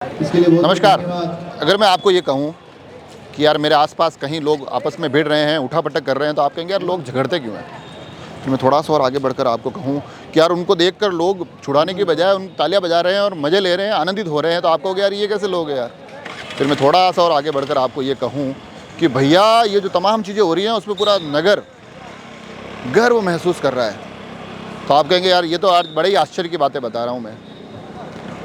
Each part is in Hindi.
नमस्कार। अगर मैं आपको ये कहूँ कि यार मेरे आसपास कहीं लोग आपस में भिड़ रहे हैं, उठा-पटक कर रहे हैं, तो आप कहेंगे यार लोग झगड़ते क्यों हैं? फिर मैं थोड़ा-सा और आगे बढ़कर आपको कहूँ कि यार उनको देखकर लोग छुड़ाने की बजाय उन तालियाँ बजा रहे हैं और मज़े ले रहे हैं, आनंदित हो रहे हैं, तो आप कहोगे यार ये कैसे लोग हैं यार? फिर मैं थोड़ा-सा और आगे बढ़कर आपको ये कहूँ कि भैया ये जो तमाम चीज़ें हो रही हैं उसमें पूरा नगर गर्व महसूस कर रहा है। तो आप कहेंगे यार ये तो आज बड़े ही आश्चर्य की बातें बता रहा हूँ मैं।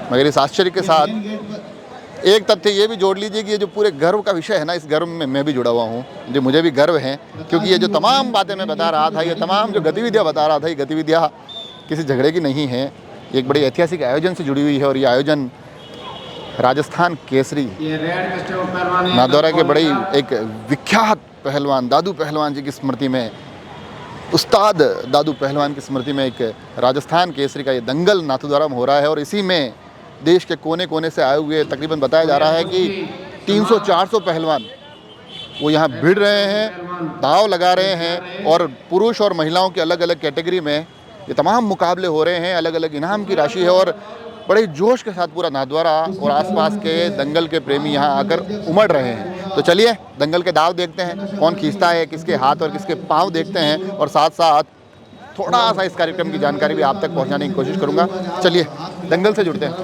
मगर इस आश्चर्य के साथ एक तथ्य ये भी जोड़ लीजिए कि ये जो पूरे गर्व का विषय है ना, इस गर्व में मैं भी जुड़ा हुआ हूँ, जो मुझे भी गर्व है, क्योंकि ये जो तमाम बातें मैं बता रहा था, ये तमाम जो गतिविधियाँ बता रहा था, ये गतिविधियाँ किसी झगड़े की नहीं है, एक बड़ी ऐतिहासिक आयोजन से जुड़ी हुई है। और ये आयोजन राजस्थान केसरी नादौरा के बड़े एक विख्यात पहलवान दादू पहलवान जी की स्मृति में, उस्ताद दादू पहलवान की स्मृति में एक राजस्थान केसरी का ये दंगल नाथद्वारा में हो रहा है। और इसी में देश के कोने कोने से आए हुए तकरीबन बताया जा रहा है कि 300-400 पहलवान वो यहाँ भिड़ रहे हैं, दाव लगा रहे हैं, और पुरुष और महिलाओं की अलग अलग कैटेगरी में ये तमाम मुकाबले हो रहे हैं। अलग अलग इनाम की राशि है और बड़े जोश के साथ पूरा नाथद्वारा और आसपास के दंगल के प्रेमी यहाँ आकर उमड़ रहे हैं। तो चलिए दंगल के दाव देखते हैं, कौन खींचता है, किसके हाथ और किसके पाँव देखते हैं, और साथ साथ थोड़ा सा इस कार्यक्रम की जानकारी भी आप तक पहुंचाने की कोशिश करूंगा। चलिए दंगल से जुड़ते हैं।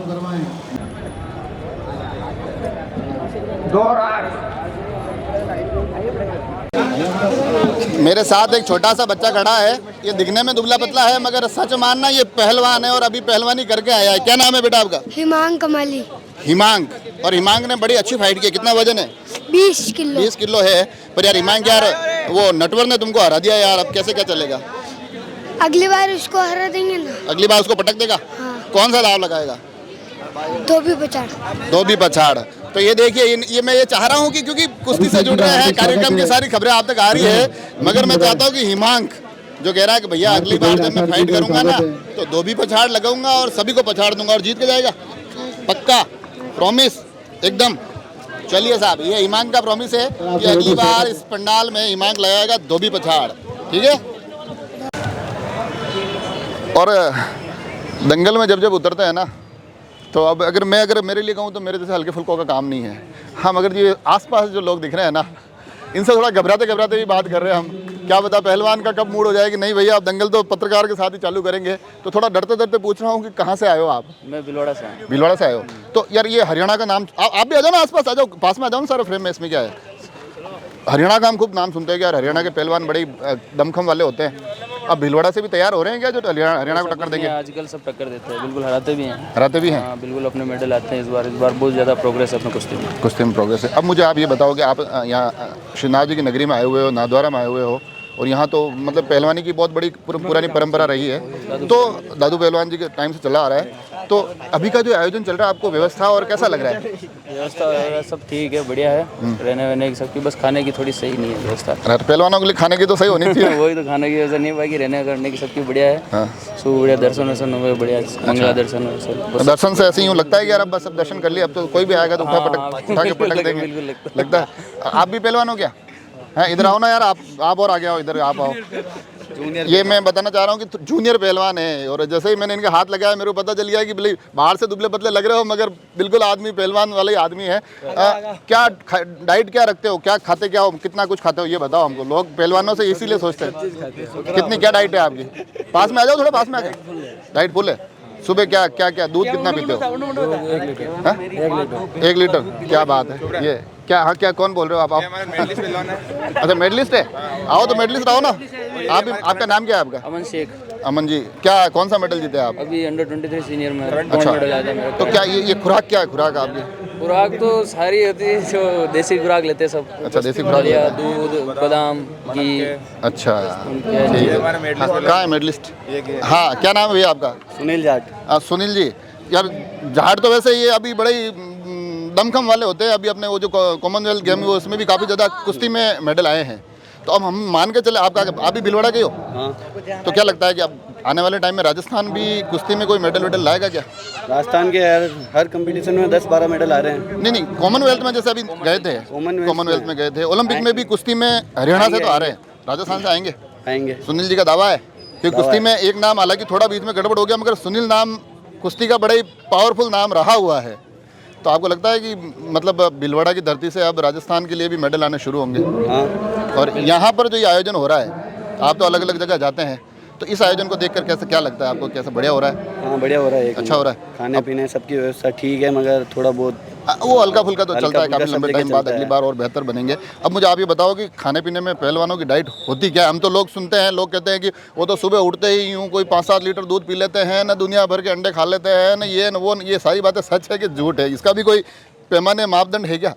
मेरे साथ एक छोटा सा बच्चा खड़ा है, ये दिखने में दुबला पतला है मगर सच मानना ये पहलवान है और अभी पहलवानी करके आया है। क्या नाम है बेटा आपका? हिमांग कमाली। हिमांग। और हिमांग ने बड़ी अच्छी फाइट की। कितना वजन है? 20 किलो। 20 किलो है। पर यार हिमांग यार वो नटवर ने तुमको हरा दिया यार, अब कैसे क्या चलेगा? अगली बार उसको हरा देंगे ना। अगली बार उसको पटक देगा? हाँ। कौन सा दाव लगाएगा? दो भी पछाड़। तो ये देखिए, ये मैं ये चाह रहा हूँ कि क्योंकि कुश्ती से जुड़ रहे हैं, कार्यक्रम की सारी खबरें आप तक आ रही है, मगर मैं चाहता हूँ कि हिमांक जो कह रहा है कि भैया अगली बार जब मैं फाइट करूंगा ना तो दो भी पछाड़ लगाऊंगा और सभी को पछाड़ दूंगा और जीत के जाएगा। पक्का? प्रॉमिस? एकदम। चलिए साहब, ये हिमांक का प्रॉमिस है कि अगली बार इस पंडाल में हिमांक लगाएगा दो भी पछाड़। ठीक है? और दंगल में जब उतरते हैं ना, तो अब अगर मेरे लिए कहूँ तो मेरे जैसे हल्के फुल्कों का काम नहीं है। हम अगर ये आसपास जो लोग दिख रहे हैं ना, इनसे थोड़ा घबराते भी बात कर रहे हैं हम। क्या पता पहलवान का कब मूड हो जाए कि नहीं भैया आप दंगल तो पत्रकार के साथ ही चालू करेंगे। तो थोड़ा डरते पूछ रहा हूँ कि कहाँ से आए हो आप? मैं भिलवाड़ा से हूँ। भिलवाड़ा से आए हो? तो यार ये हरियाणा का नाम, आप भी आ जाओ ना, आसपास आ जाओ, पास में आ जाओ ना सारा फ्रेम में। इसमें क्या है, हरियाणा का हम खूब नाम सुनते हैं कि यार हरियाणा के पहलवान बड़े दमखम वाले होते हैं। अब भिलवाड़ा से भी तैयार हो रहे हैं क्या जो हरियाणा को टक्कर देंगे? आजकल सब टक्कर देते हैं, बिल्कुल हराते भी हैं। हराते भी हैं? हाँ, बिल्कुल अपने मेडल आते हैं। इस बार बहुत ज़्यादा प्रोग्रेस है अपने कुश्ती में प्रोग्रेस है। अब मुझे आप ये बताओ कि आप यहाँ श्रीनाथ जी की नगरी में आए हुए हो, नाथद्वारा में आए हुए हो, और यहाँ तो मतलब पहलवानी की बहुत बड़ी पुरानी परंपरा रही है, तो दादू पहलवान जी के टाइम से चला आ रहा है। तो अभी का जो आयोजन चल रहा है, आपको व्यवस्था और कैसा लग रहा है? व्यवस्था सब ठीक है, बढ़िया है। रहने वहने की सबकी, बस खाने की थोड़ी सही नहीं है व्यवस्था। पहलवानों के लिए खाने की तो सही होनी चाहिए। वही तो, खाने की व्यवस्था नहीं, बाकी रहने करने की सबकी बढ़िया है। हाँ। सो बढ़िया, दर्शन हुए बढ़िया, मंगला दर्शन। दर्शन से ऐसे यूँ लगता है कि यार अब बस अब दर्शन कर लिया, अब तो कोई भी आएगा तो उठा के पटक देंगे, लगता है। आप भी पहलवान हो क्या? हैं, इधर आओ ना यार, आप और आगे आओ, इधर आप आओ। ये मैं बताना चाह रहा हूँ कि जूनियर पहलवान है, और जैसे ही मैंने इनके हाथ लगाया मेरे को पता चल गया कि भाई बाहर से दुबले पतले लग रहे हो मगर बिल्कुल आदमी पहलवान वाले आदमी है। क्या डाइट क्या रखते हो, क्या खाते क्या हो, कितना कुछ खाते हो ये बताओ हमको। लोग पहलवानों से इसीलिए सोचते हैं। कितनी क्या डाइट है आपकी? पास में आ जाओ, थोड़ा पास में आ जाओ। डाइट फुल है? सुबह क्या दूध कितना पीते हो? 1 लीटर? क्या बात है। ये क्या, हाँ क्या, कौन बोल रहे हो आप? अच्छा मेडलिस्ट है, आओ तो मेडलिस्ट आओ ना। आप, आपका नाम क्या है आपका? अमन शेख। अमन जी, क्या कौन सा मेडल जीते आप? अभी अंडर 23 सीनियर में। अच्छा, तो क्या ये खुराक क्या है, खुराक आपकी? खुराक तो सारी होती है, जो देसी खुराक लेते हैं सब। अच्छा, देसी खुराक, दूध, बादाम, घी। अच्छा, कहाँ है मेडलिस्ट? हाँ, क्या नाम है भैया आपका? सुनील जाट। सुनील जी, यार जाट तो वैसे ये अभी बड़े दमखम वाले होते हैं। अभी अपने वो जो कॉमनवेल्थ गेम हुआ उसमें भी काफ़ी ज़्यादा कुश्ती में मेडल आए हैं। तो अब हम मान के चले आप भी भिलवाड़ा के हो? हाँ। तो क्या लगता है कि अब आने वाले टाइम में राजस्थान भी कुश्ती में कोई मेडल लाएगा क्या? राजस्थान के हर कंपटीशन में 10-12 मेडल आ रहे हैं। नहीं, कॉमनवेल्थ में जैसे अभी गए थे, कॉमनवेल्थ में गए थे, ओलंपिक में भी कुश्ती में हरियाणा से तो आ रहे हैं, राजस्थान से आएंगे। सुनील जी का दावा है कि कुश्ती में एक नाम, हालांकि थोड़ा बीच में गड़बड़ हो गया, मगर सुनील नाम कुश्ती का बड़ा ही पावरफुल नाम रहा हुआ है। तो आपको लगता है कि मतलब भीलवाड़ा की धरती से अब राजस्थान के लिए भी मेडल आने शुरू होंगे? हाँ और यहाँ पर जो ये आयोजन हो रहा है, आप तो अलग अलग जगह जाते हैं, तो इस आयोजन को देखकर कैसा क्या लगता है आपको? कैसा बढ़िया हो रहा है? हाँ बढ़िया हो रहा है, अच्छा हो रहा है। खाने पीने सबकी व्यवस्था ठीक है, मगर थोड़ा बहुत वो हल्का फुल्का तो चलता है, फुल्का काफ़ी सब लंबे जगह टाइम बाद चलता अगली है। बार और बेहतर बनेंगे। अब मुझे आप ये बताओ कि खाने पीने में पहलवानों की डाइट होती क्या है? हम तो लोग सुनते हैं, लोग कहते हैं कि वो तो सुबह उठते ही यूँ कोई 5-7 लीटर दूध पी लेते हैं ना, दुनिया भर के अंडे खा लेते हैं ना, ये न वो न, ये सारी बातें सच है कि झूठ है? इसका भी कोई पैमाने मापदंड है क्या?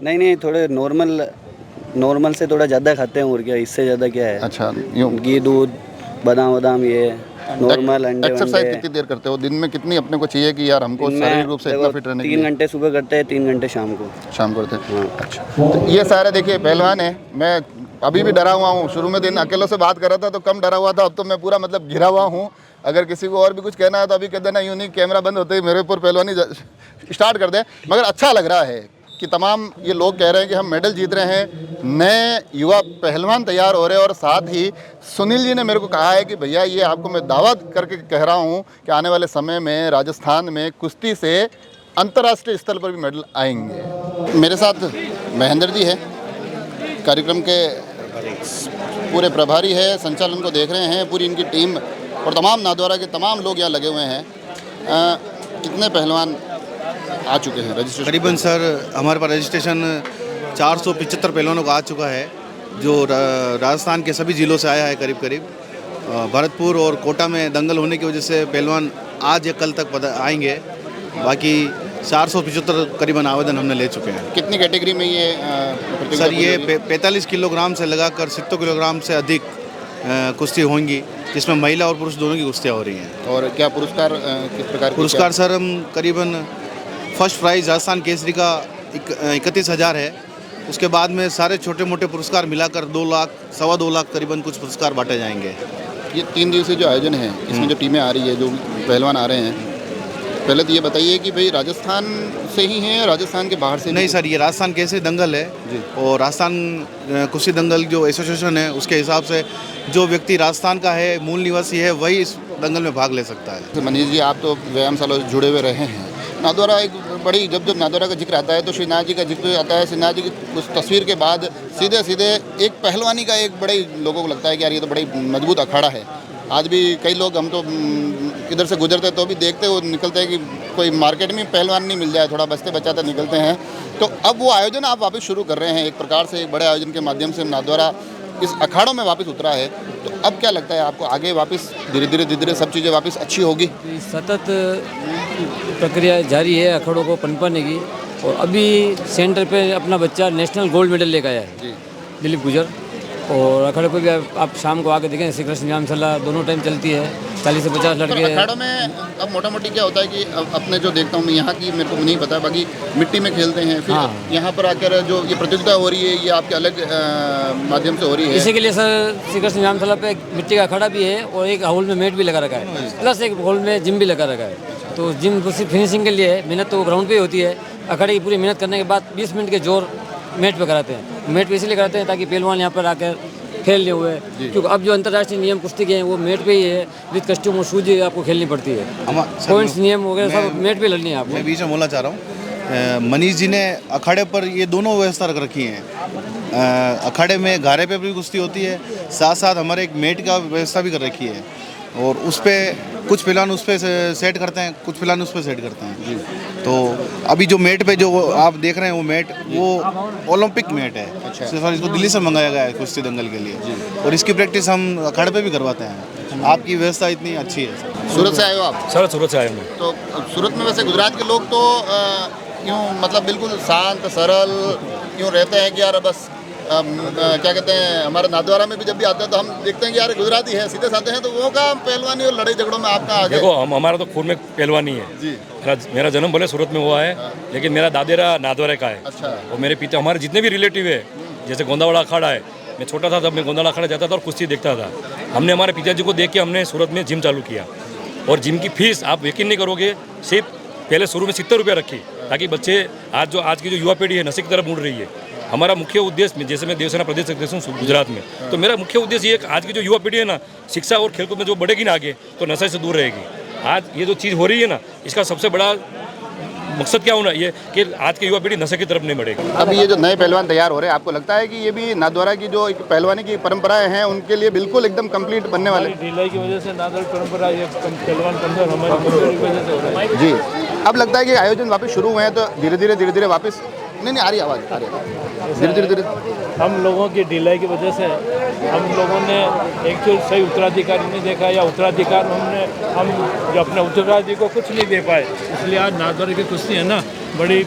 नहीं थोड़े नॉर्मल से थोड़ा ज़्यादा खाते हैं, और क्या इससे ज़्यादा क्या है। अच्छा, यूँ घी दूध बादाम ये नॉर्मल अंडे एक्सरसाइज कितनी देर करते हो दिन में? कितनी अपने को चाहिए कि यार हमको शारीरिक रूप से इतना फिट रहने के 3 लिए? घंटे सुबह करते हैं, 3 घंटे शाम को। शाम को करते हैं। अच्छा, तो ये सारे देखिए पहलवान है। मैं अभी भी डरा हुआ हूँ, शुरू में दिन अकेलों से बात कर रहा था तो कम डरा हुआ था, अब तो मैं पूरा मतलब घिरा हुआ हूँ। अगर किसी को और भी कुछ कहना है तो अभी कह देना, यूँ नहीं कैमरा बंद होते ही मेरे ऊपर पहलवानी स्टार्ट कर दें। मगर अच्छा लग रहा है कि तमाम ये लोग कह रहे हैं कि हम मेडल जीत रहे हैं, नए युवा पहलवान तैयार हो रहे हैं। और साथ ही सुनील जी ने मेरे को कहा है कि भैया ये आपको मैं दावा करके कह रहा हूँ कि आने वाले समय में राजस्थान में कुश्ती से अंतर्राष्ट्रीय स्तर पर भी मेडल आएंगे। मेरे साथ महेंद्र जी है, कार्यक्रम के पूरे प्रभारी है, संचालन को देख रहे हैं, पूरी इनकी टीम और तमाम नाथद्वारा के तमाम लोग यहाँ लगे हुए हैं। कितने पहलवान आ चुके हैं रजिस्ट्रेशन? करीबन सर हमारे पास रजिस्ट्रेशन 475 पहलवानों का आ चुका है, जो राजस्थान के सभी ज़िलों से आया है। करीब भरतपुर और कोटा में दंगल होने की वजह से पहलवान आज या कल तक आएंगे। बाकी 475 करीबन आवेदन हमने ले चुके हैं। कितनी कैटेगरी में ये प्रतियोगिता सर ये होगी? 45 किलोग्राम से लगाकर 70 किलोग्राम से अधिक कुश्ती होंगी, जिसमें महिला और पुरुष दोनों की कुश्तियाँ हो रही हैं। और क्या पुरस्कार किस प्रकार के? पुरस्कार सर हम करीबन फर्स्ट प्राइज़ राजस्थान केसरी का 31,000 है। उसके बाद में सारे छोटे मोटे पुरस्कार मिलाकर 2 लाख 2.25 लाख करीबन कुछ पुरस्कार बांटे जाएंगे। ये 3 दिवसीय जो आयोजन है, इसमें जो टीमें आ रही है, जो पहलवान आ रहे हैं, पहले तो ये बताइए कि भाई राजस्थान से ही हैं या राजस्थान के बाहर से? नहीं सर, ये राजस्थान केसरी दंगल है जी। और राजस्थान कुश्ती दंगल जो एसोसिएशन है उसके हिसाब से जो व्यक्ति राजस्थान का है, मूल निवासी है, वही इस दंगल में भाग ले सकता है। तो मनीष जी, आप तो व्यायामशाला से जुड़े हुए रहे हैं। नाथद्वारा एक बड़ी, जब नाथद्वारा का जिक्र आता है तो श्रीनाथ जी का जिक्र आता है। श्रीनाथ जी की उस तस्वीर के बाद सीधे एक पहलवानी का एक बड़े लोगों को लगता है कि यार ये तो बड़ी मजबूत अखाड़ा है। आज भी कई लोग, हम तो इधर से गुजरते तो भी देखते वो निकलते हैं कि कोई मार्केट में पहलवान नहीं मिल जाए, थोड़ा बचते बचाते निकलते हैं। तो अब वो आयोजन आप वापस शुरू कर रहे हैं, एक प्रकार से एक बड़े आयोजन के माध्यम से नाथद्वारा इस अखाड़ों में वापस उतरा है। तो अब क्या लगता है आपको, आगे वापस धीरे धीरे सब चीज़ें वापस अच्छी होगी? सतत प्रक्रिया जारी है अखाड़ों को पनपने की। और अभी सेंटर पे अपना बच्चा नेशनल गोल्ड मेडल लेकर आया है, दिलीप गुजर। और अखाड़े पर भी आप शाम को आके देखें, श्री कृष्ण व्यायामशाला दोनों टाइम चलती है, 40 से 50 लड़के। अखाड़ों में अब मोटा मोटी क्या होता है कि अपने जो देखता हूँ मैं, यहाँ की मेरे को नहीं पता, बाकी मिट्टी में खेलते हैं, फिर हाँ। यहाँ पर आकर जो ये प्रतियोगिता हो रही है ये आपके अलग माध्यम से हो रही है? इसी के लिए सर श्री कृष्ण व्यायामशाला पे एक मिट्टी का अखाड़ा भी है और एक हॉल में मेट भी लगा रखा है, प्लस एक हॉल में जिम भी लगा रखा है। तो जिम को सिर्फ फिनिशिंग के लिए है, मेहनत तो ग्राउंड पे ही होती है। अखाड़े की पूरी मेहनत करने के बाद 20 मिनट के जोर मेट पे कराते हैं। मेट पे इसलिए कराते हैं ताकि पहलवान यहाँ पर आकर खेल लिए हुए, क्योंकि अब जो अंतर्राष्ट्रीय नियम कुश्ती के हैं वो मेट पे ही है, विद कस्ट्यूम और शूज आपको खेलनी पड़ती है। पॉइंट्स नियम वगैरह सब मेट पे लड़नी है आपको। मैं बीच में बोलना चाह रहा हूँ, मनीष जी ने अखाड़े पर ये दोनों व्यवस्था रख रखी हैं। अखाड़े में घारे पे भी कुश्ती होती है, साथ साथ हमारे एक मेट का व्यवस्था भी कर रखी है। और उस पर कुछ फिलहाल उस पर सेट करते हैं, कुछ फिलहाल उस पर सेट करते हैं जी। तो अभी जो मेट पे जो आप देख रहे हैं वो मेट वो ओलंपिक मेट है। अच्छा। सिर्फ इसको दिल्ली से मंगाया गया है कुश्ती दंगल के लिए, और इसकी प्रैक्टिस हम अखाड़े पे भी करवाते हैं। आपकी व्यवस्था इतनी अच्छी है। सूरत से आए हो आप? सर सूरत से आया हूँ। तो सूरत में वैसे गुजरात के लोग तो यूँ मतलब बिल्कुल शांत सरल यूँ रहते हैं कि यार बस क्या कहते हैं, हमारे नाथद्वारा में भी जब भी आते हैं तो हम देखते हैं कि यार गुजराती है, सीधे साधे हैं। तो वो का पहलवानी और लड़ाई झगड़ों में आपका आगे? देखो हमारा तो खून में पहलवानी है जी। मेरा जन्म भले सूरत में हुआ है, लेकिन मेरा दादेरा नाथद्वारा का है। अच्छा। और मेरे पिता, हमारे जितने भी रिलेटिव है, जैसे गोंदावाड़ा अखाड़ा है, मैं छोटा था तब मैं गोंदावाड़ा अखाड़ा जाता था और कुश्ती देखता था। हमने हमारे पिताजी को देख के हमने सूरत में जिम चालू किया। और जिम की फीस आप यकीन नहीं करोगे, सिर्फ पहले शुरू में 70 रुपये रखी, ताकि बच्चे आज की जो युवा पीढ़ी है नशे की तरफ मुड़ रही है। हमारा मुख्य उद्देश्य, जैसे मैं देवसेना प्रदेश अध्यक्ष हूँ गुजरात में, तो मेरा मुख्य उद्देश्य ये, आज की जो युवा पीढ़ी है ना, शिक्षा और खेलकूद में जो बढ़ेगी ना आगे, तो नशे से दूर रहेगी। आज ये जो चीज़ हो रही है ना, इसका सबसे बड़ा मकसद क्या होना ये कि आज की युवा पीढ़ी नशे की तरफ नहीं बढ़ेगी। अब ये जो नए पहलवान तैयार हो रहे हैं, आपको लगता है कि ये भी नाथद्वारा की जो एक पहलवानी की परंपराएं हैं उनके लिए बिल्कुल एकदम कंप्लीट बनने वाले? ढिलाई की वजह से नाथद्वारा परंपरा ये पहलवान कमजोर हमारी कमजोरी की वजह से हो रहा है। जी, अब लगता है कि आयोजन वापस शुरू हुए हैं तो धीरे धीरे वापस नहीं आ रही आवाज़ आ रही है धीरे हम लोगों की ढिलाई की वजह से हम लोगों ने एक तो सही उत्तराधिकारी नहीं देखा, या उत्तराधिकार हम जो अपने उत्तराधिकारी को कुछ नहीं दे पाए, इसलिए आज नाथद्वारा की कुश्ती है ना बड़ी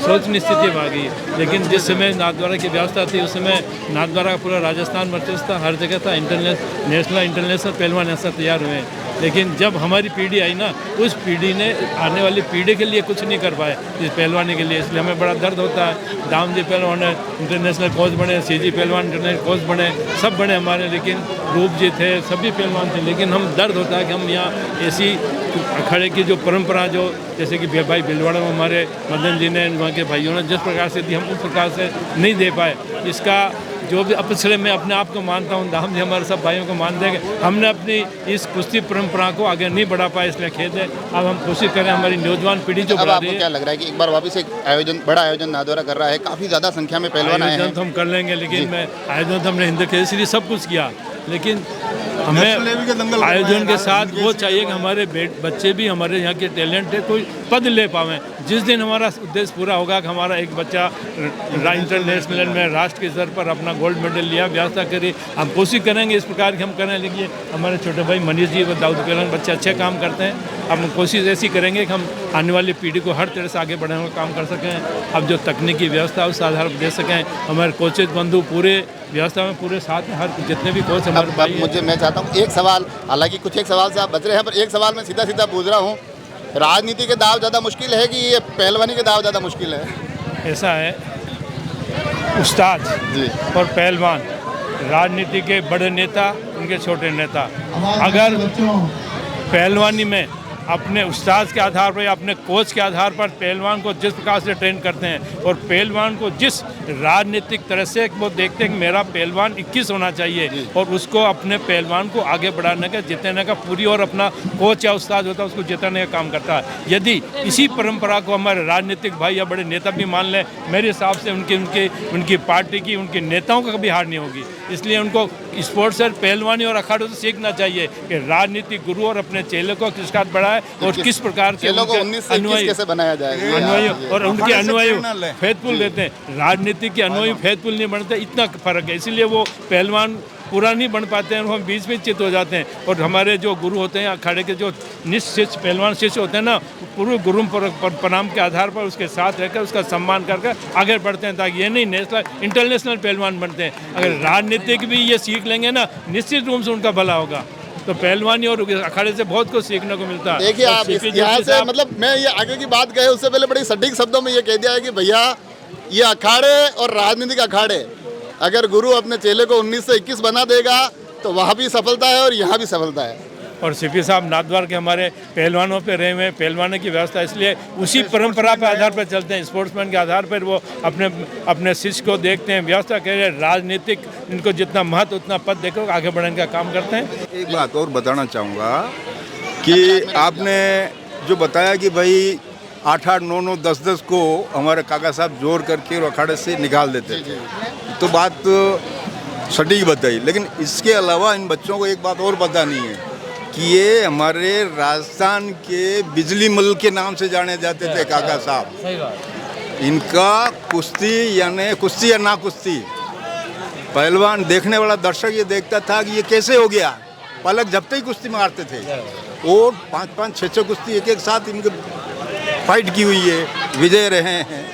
सोचनीय स्थिति में आ गई। लेकिन जिस समय नाथद्वारा की व्यवस्था थी उस समय नाथद्वारा का पूरा राजस्थान वर्चस्व था, हर जगह था, नेशनल इंटरनेशनल पहलवान ऐसा तैयार हुए हैं। लेकिन जब हमारी पीढ़ी आई ना, उस पीढ़ी ने आने वाली पीढ़ी के लिए कुछ नहीं कर पाए इस पहलवानी के लिए, इसलिए हमें बड़ा दर्द होता है। दामजी पहलवान इंटरनेशनल कोच बने, सीजी पहलवान इंटरनेशनल कोच बने, सब बने हमारे, लेकिन रूप जी थे, सभी पहलवान थे, लेकिन हम दर्द होता है कि हम यहाँ ऐसी अखाड़े की जो परंपरा जो जैसे कि भाई भिलवाड़ा में हमारे मदन जी ने, वहाँ के भाइयों ने जिस प्रकार से दी, हम उस प्रकार से नहीं दे पाए। इसका जो भी अपसरे मैं अपने आप को मानता हूँ, दाम जी हमारे सब भाइयों को मान देंगे, हमने अपनी इस कुश्ती परंपरा को आगे नहीं बढ़ा पाए, इसलिए खेद है। अब हम कोशिश करें हमारी नौजवान पीढ़ी जो बढ़ा रही है। क्या लग रहा है कि एक बार वापस एक आयोजन, बड़ा आयोजन नाथद्वारा कर रहा है, काफ़ी ज़्यादा संख्या में पहलवान आए हैं? तो हम कर लेंगे, लेकिन मैं आयोजन तो हमने हिंद केसरी सब कुछ किया, लेकिन हमें आयोजन के साथ वो चाहिए कि हमारे बच्चे भी हमारे यहाँ के टैलेंट है कोई पद ले पावें। जिस दिन हमारा उद्देश्य पूरा होगा कि हमारा एक बच्चा इंटरनेशनल में राष्ट्र के स्तर पर अपना गोल्ड मेडल लिया, व्यवस्था करी, हम कोशिश करेंगे इस प्रकार की हम करें। लेकिन हमारे छोटे भाई मनीष जी व दाऊद पहलवान बच्चे अच्छे काम करते हैं, अब हम कोशिश ऐसी करेंगे कि हम आने वाली पीढ़ी को हर तरह से आगे बढ़ाने का काम कर सकें। अब जो तकनीकी व्यवस्था उस आधार पर दे सकें, हमारे कोचेज बंधु पूरे व्यवस्था में पूरे साथ में हर जितने भी कोच हमारे भाई मुझे मैं चाहता हूँ एक सवाल, हालांकि कुछ एक सवाल से आप बच रहे हैं, पर एक सवाल मैं सीधा सीधा पूछ रहा हूँ, राजनीति के दाव ज़्यादा मुश्किल है कि ये पहलवानी के दाव ज़्यादा मुश्किल है? ऐसा है, उस्ताद जी और पहलवान, राजनीति के बड़े नेता, उनके छोटे नेता, अगर पहलवानी में अपने उस्ताद के आधार पर या अपने कोच के आधार पर पहलवान को जिस प्रकार से ट्रेन करते हैं और पहलवान को जिस राजनीतिक तरह से वो देखते हैं कि मेरा पहलवान 21 होना चाहिए और उसको अपने पहलवान को आगे बढ़ाने का जिताने का पूरी और अपना कोच या उस्ताद होता है उसको जिताने का काम करता है। यदि इसी परंपरा को हमारे राजनीतिक भाई या बड़े नेता भी मान लें, मेरे हिसाब से उनकी पार्टी की, उनके नेताओं का कभी हार नहीं होगी। इसलिए उनको स्पोर्ट्स और पहलवानी और अखाड़ों से सीखना चाहिए कि राजनीतिक गुरु और अपने चेले को किस का बढ़ाए और किस प्रकार के अनुयायी कैसे बनाया जाएगा, अनुयायी और उनके अनुयायी फेथफुल देते हैं। राजनीति के अनुयायी फेथफुल नहीं बनते, इतना फर्क है। इसलिए वो पहलवान पूरा नहीं बन पाते हैं, हम बीच में चित हो जाते हैं। और हमारे जो गुरु होते हैं अखाड़े के जो निश्चित पहलवान शिष्य होते हैं ना, पूरे गुरु प्रणाम के आधार पर उसके साथ रहकर उसका सम्मान करके आगे बढ़ते हैं, ताकि ये नहीं नेशनल इंटरनेशनल पहलवान बनते हैं। अगर राजनीतिक भी ये सीख लेंगे ना, निश्चित रूप से उनका भला होगा। तो पहलवानी और अखाड़े से बहुत कुछ सीखने को मिलता है। देखिए आप यहाँ से मतलब मैं ये आगे की बात कहे उससे पहले बड़ी सटीक शब्दों में ये कह दिया है कि भैया ये अखाड़े और राजनीतिक अखाड़े, अगर गुरु अपने चेले को 19 से 21 बना देगा तो वहाँ भी सफलता है और यहाँ भी सफलता है। और सीपी साहब नाथद्वारा के हमारे पहलवानों पे रहे हुए पहलवानों की व्यवस्था, इसलिए उसी परंपरा के आधार पर चलते हैं। स्पोर्ट्समैन के आधार पर वो अपने शिष्य को देखते हैं, व्यवस्था कर रहे, राजनीतिक इनको जितना महत्व उतना पद देकर आगे बढ़ने का काम करते हैं। एक बात और बताना चाहूँगा कि आपने जो बताया कि भाई 8-8, 9-9, 10-10 को हमारे काका साहब जोर करके और अखाड़े से निकाल देते थे, तो बात सटीक बताई। लेकिन इसके अलावा इन बच्चों को एक बात और पता नहीं है कि ये हमारे राजस्थान के बिजली मल के नाम से जाने जाते थे काका साहब। इनका कुश्ती यानी कुश्ती या ना कुश्ती, पहलवान देखने वाला दर्शक ये देखता था कि ये कैसे हो गया, पलक झपटे ही कुश्ती मारते थे। और 5-5, 6-6 कुश्ती एक साथ इनके फाइट की हुई है, विजय रहे हैं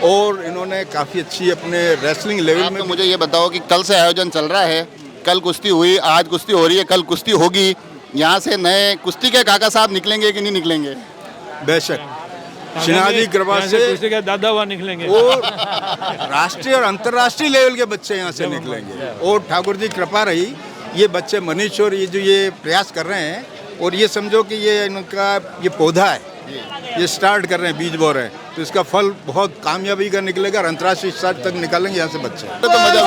और इन्होंने काफ़ी अच्छी अपने रेसलिंग लेवल में। तो मुझे ये बताओ कि कल से आयोजन चल रहा है, कल कुश्ती हुई, आज कुश्ती हो रही है, कल कुश्ती होगी, यहाँ से नए कुश्ती के काका साहब निकलेंगे कि नहीं निकलेंगे? बेशक शिनाजी कृपा से कुश्ती के दादा हुआ निकलेंगे और राष्ट्रीय और अंतर्राष्ट्रीय लेवल के बच्चे यहाँ से निकलेंगे। और ठाकुर जी कृपा रही, ये बच्चे मनीष और ये जो ये प्रयास कर रहे हैं, और ये समझो कि ये इनका ये पौधा है, ये स्टार्ट कर रहे हैं, बीज बो रहे हैं, तो इसका फल बहुत कामयाबी का निकलेगा और अंतर्राष्ट्रीय स्तर तक निकालेंगे यहाँ से बच्चे। तो मजा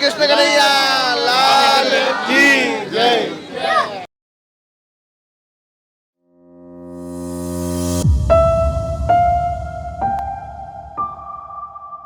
कृष्ण कन्हैया